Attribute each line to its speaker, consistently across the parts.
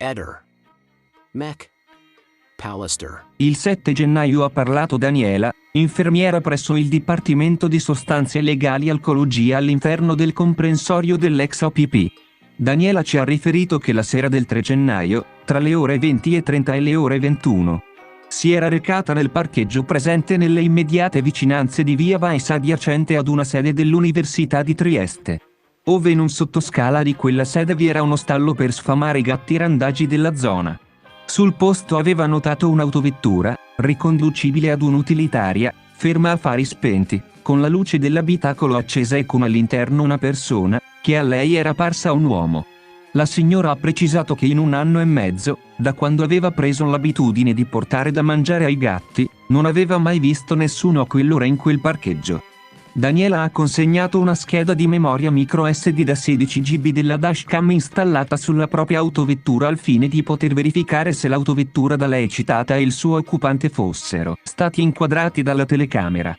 Speaker 1: Eder. Mech. Pallister.
Speaker 2: Il 7 gennaio ha parlato Daniela, infermiera presso il Dipartimento di Sostanze Legali e Alcologia all'interno del comprensorio dell'ex OPP. Daniela ci ha riferito che la sera del 3 gennaio, tra le ore 20:30 e le ore 21, si era recata nel parcheggio presente nelle immediate vicinanze di via Weiss adiacente ad una sede dell'Università di Trieste, ove in un sottoscala di quella sede vi era uno stallo per sfamare i gatti randagi della zona. Sul posto aveva notato un'autovettura, riconducibile ad un'utilitaria, ferma a fari spenti, con la luce dell'abitacolo accesa e con all'interno una persona, che a lei era parsa un uomo. La signora ha precisato che in 1 anno e mezzo, da quando aveva preso l'abitudine di portare da mangiare ai gatti, non aveva mai visto nessuno a quell'ora in quel parcheggio. Daniela ha consegnato una scheda di memoria micro SD da 16 GB della dashcam installata sulla propria autovettura al fine di poter verificare se l'autovettura da lei citata e il suo occupante fossero stati inquadrati dalla telecamera.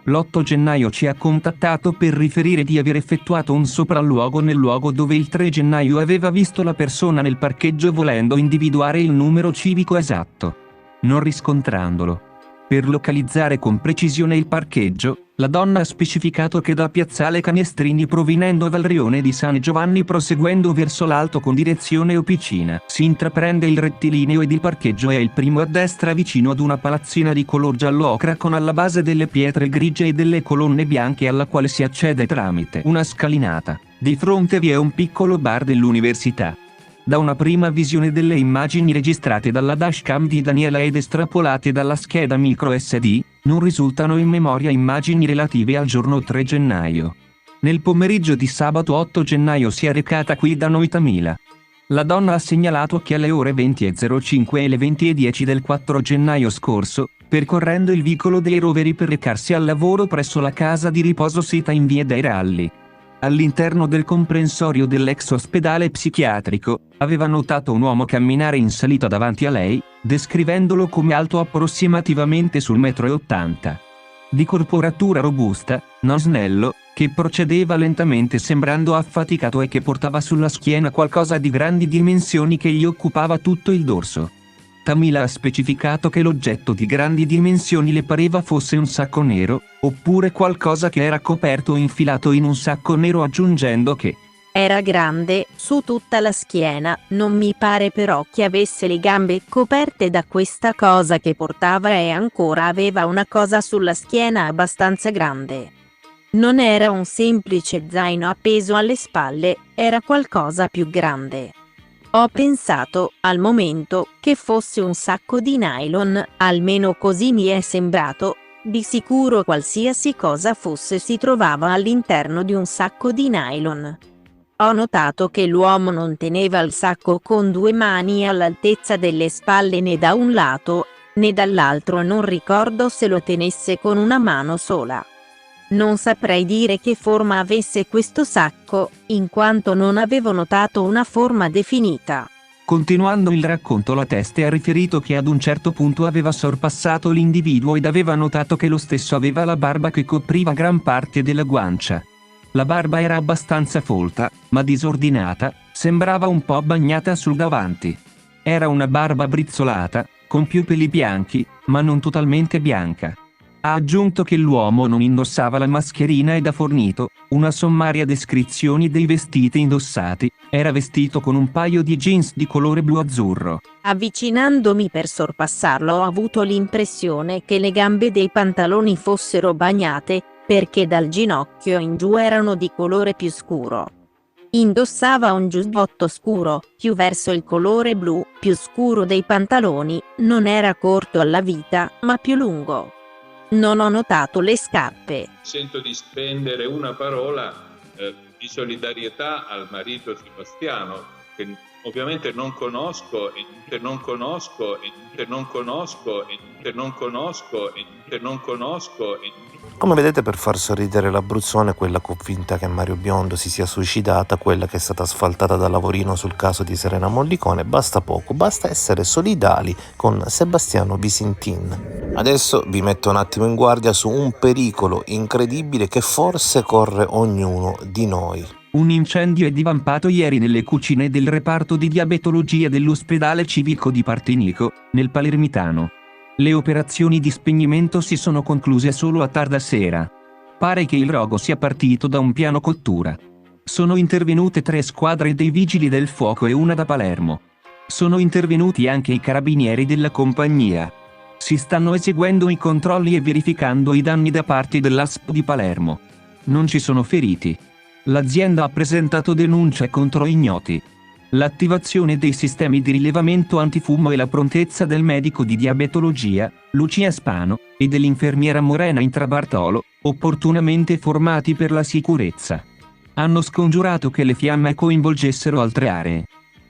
Speaker 2: L'8 gennaio ci ha contattato per riferire di aver effettuato un sopralluogo nel luogo dove il 3 gennaio aveva visto la persona nel parcheggio volendo individuare il numero civico esatto, non riscontrandolo. Per localizzare con precisione il parcheggio, la donna ha specificato che da piazzale Canestrini provenendo dal rione di San Giovanni proseguendo verso l'alto con direzione Opicina si intraprende il rettilineo ed il parcheggio è il primo a destra vicino ad una palazzina di color giallo ocra con alla base delle pietre grigie e delle colonne bianche alla quale si accede tramite una scalinata. Di fronte vi è un piccolo bar dell'università. Da una prima visione delle immagini registrate dalla dashcam di Daniela ed estrapolate dalla scheda micro SD, non risultano in memoria immagini relative al giorno 3 gennaio. Nel pomeriggio di sabato 8 gennaio si è recata qui da Noitamila. La donna ha segnalato che alle ore 20:05 e le 20:10 del 4 gennaio scorso, percorrendo il vicolo dei Roveri per recarsi al lavoro presso la casa di riposo sita in via dei Ralli, all'interno del comprensorio dell'ex ospedale psichiatrico, aveva notato un uomo camminare in salita davanti a lei, descrivendolo come alto approssimativamente sul 1,80 m. Di corporatura robusta, non snello, che procedeva lentamente sembrando affaticato e che portava sulla schiena qualcosa di grandi dimensioni che gli occupava tutto il dorso. Tamila ha specificato che l'oggetto di grandi dimensioni le pareva fosse un sacco nero, oppure qualcosa che era coperto o infilato in un sacco nero aggiungendo che
Speaker 3: era grande, su tutta la schiena, non mi pare però che avesse le gambe coperte da questa cosa che portava e ancora aveva una cosa sulla schiena abbastanza grande. Non era un semplice zaino appeso alle spalle, era qualcosa più grande. Ho pensato, al momento, che fosse un sacco di nylon, almeno così mi è sembrato. Di sicuro qualsiasi cosa fosse si trovava all'interno di un sacco di nylon. Ho notato che l'uomo non teneva il sacco con 2 mani all'altezza delle spalle né da un lato, né dall'altro, non ricordo se lo tenesse con una mano sola. Non saprei dire che forma avesse questo sacco, in quanto non avevo notato una forma definita.
Speaker 2: Continuando il racconto la teste ha riferito che ad un certo punto aveva sorpassato l'individuo ed aveva notato che lo stesso aveva la barba che copriva gran parte della guancia. La barba era abbastanza folta, ma disordinata, sembrava un po' bagnata sul davanti. Era una barba brizzolata, con più peli bianchi, ma non totalmente bianca. Ha aggiunto che l'uomo non indossava la mascherina ed ha fornito una sommaria descrizione dei vestiti indossati. Era vestito con un paio di jeans di colore blu-azzurro.
Speaker 3: Avvicinandomi per sorpassarlo ho avuto l'impressione che le gambe dei pantaloni fossero bagnate, perché dal ginocchio in giù erano di colore più scuro. Indossava un giubbotto scuro, più verso il colore blu, più scuro dei pantaloni, non era corto alla vita, ma più lungo. Non ho notato le scarpe.
Speaker 4: Sento di spendere una parola di solidarietà al marito Sebastiano, che ovviamente non conosco e non conosco e non conosco e non conosco e non conosco.
Speaker 5: Come vedete, per far sorridere l'Abruzzone, quella convinta che Mario Biondo si sia suicidata, quella che è stata asfaltata da Lavorino sul caso di Serena Mollicone, basta poco, basta essere solidali con Sebastiano Visintin. Adesso vi metto un attimo in guardia su un pericolo incredibile che forse corre ognuno di noi.
Speaker 2: Un incendio è divampato ieri nelle cucine del reparto di diabetologia dell'ospedale civico di Partinico, nel Palermitano. Le operazioni di spegnimento si sono concluse solo a tarda sera. Pare che il rogo sia partito da un piano cottura. Sono intervenute 3 squadre dei vigili del fuoco e una da Palermo. Sono intervenuti anche i carabinieri della compagnia. Si stanno eseguendo i controlli e verificando i danni da parte dell'ASP di Palermo. Non ci sono feriti. L'azienda ha presentato denunce contro ignoti. L'attivazione dei sistemi di rilevamento antifumo e la prontezza del medico di diabetologia, Lucia Spano, e dell'infermiera Morena Intrabartolo, opportunamente formati per la sicurezza, hanno scongiurato che le fiamme coinvolgessero altre aree.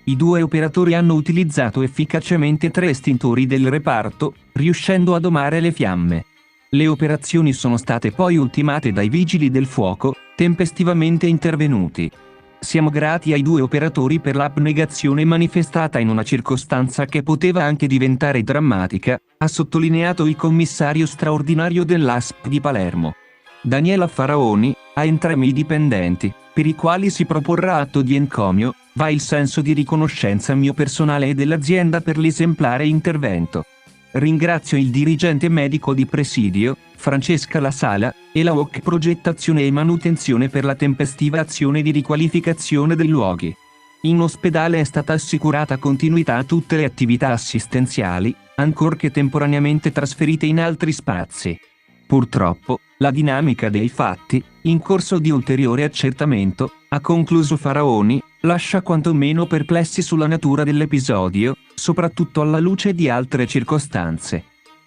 Speaker 2: I 2 operatori hanno utilizzato efficacemente 3 estintori del reparto, riuscendo a domare le fiamme. Le operazioni sono state poi ultimate dai vigili del fuoco, tempestivamente intervenuti. Siamo grati ai 2 operatori per l'abnegazione manifestata in una circostanza che poteva anche diventare drammatica, ha sottolineato il commissario straordinario dell'ASP di Palermo. Daniela Faraoni, a entrambi i dipendenti, per i quali si proporrà atto di encomio, va il senso di riconoscenza mio personale e dell'azienda per l'esemplare intervento. Ringrazio il dirigente medico di presidio, Francesca La Sala, e la OC Progettazione e Manutenzione per la tempestiva azione di riqualificazione dei luoghi. In ospedale è stata assicurata continuità a tutte le attività assistenziali, ancorché temporaneamente trasferite in altri spazi. Purtroppo, la dinamica dei fatti, in corso di ulteriore accertamento, ha concluso Faraoni, lascia quantomeno perplessi sulla natura dell'episodio, soprattutto alla luce di altre circostanze,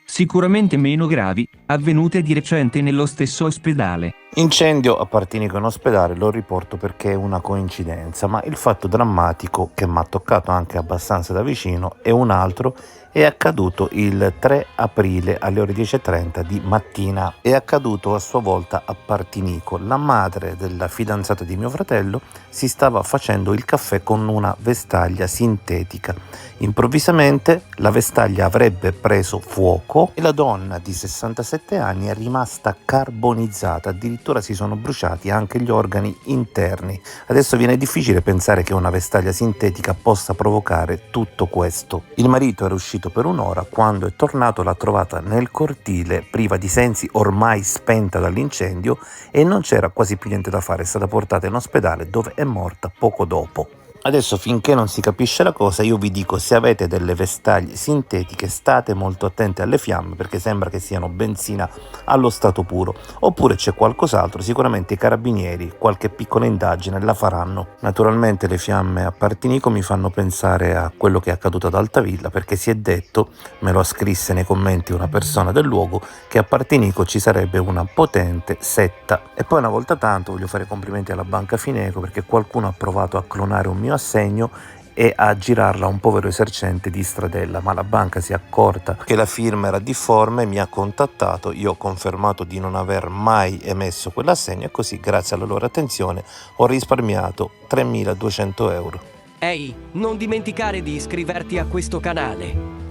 Speaker 2: sicuramente meno gravi, avvenute di recente nello stesso ospedale.
Speaker 5: Incendio a Partinico in ospedale lo riporto perché è una coincidenza, ma il fatto drammatico che mi ha toccato anche abbastanza da vicino è un altro. È accaduto il 3 aprile alle ore 10:30 di mattina. È accaduto a sua volta a Partinico. La madre della fidanzata di mio fratello si stava facendo il caffè con una vestaglia sintetica. Improvvisamente la vestaglia avrebbe preso fuoco e la donna di 67 anni è rimasta carbonizzata, addirittura si sono bruciati anche gli organi interni. Adesso viene difficile pensare che una vestaglia sintetica possa provocare tutto questo. Il marito era uscito per un'ora, quando è tornato l'ha trovata nel cortile, priva di sensi, ormai spenta dall'incendio, e non c'era quasi più niente da fare, è stata portata in ospedale dove è morta poco dopo. Adesso, finché non si capisce la cosa, io vi dico: se avete delle vestaglie sintetiche state molto attenti alle fiamme, perché sembra che siano benzina allo stato puro, oppure c'è qualcos'altro. Sicuramente i carabinieri qualche piccola indagine la faranno. Naturalmente le fiamme a Partinico mi fanno pensare a quello che è accaduto ad Altavilla, perché si è detto, me lo scrisse nei commenti una persona del luogo, che a Partinico ci sarebbe una potente setta. E poi, una volta tanto, voglio fare complimenti alla Banca Fineco, perché qualcuno ha provato a clonare un mio assegno e a girarla a un povero esercente di Stradella, ma la banca si è accorta che la firma era difforme, mi ha contattato, io ho confermato di non aver mai emesso quell'assegno e così, grazie alla loro attenzione, ho risparmiato 3.200 euro.
Speaker 6: Ehi, non dimenticare di iscriverti a questo canale.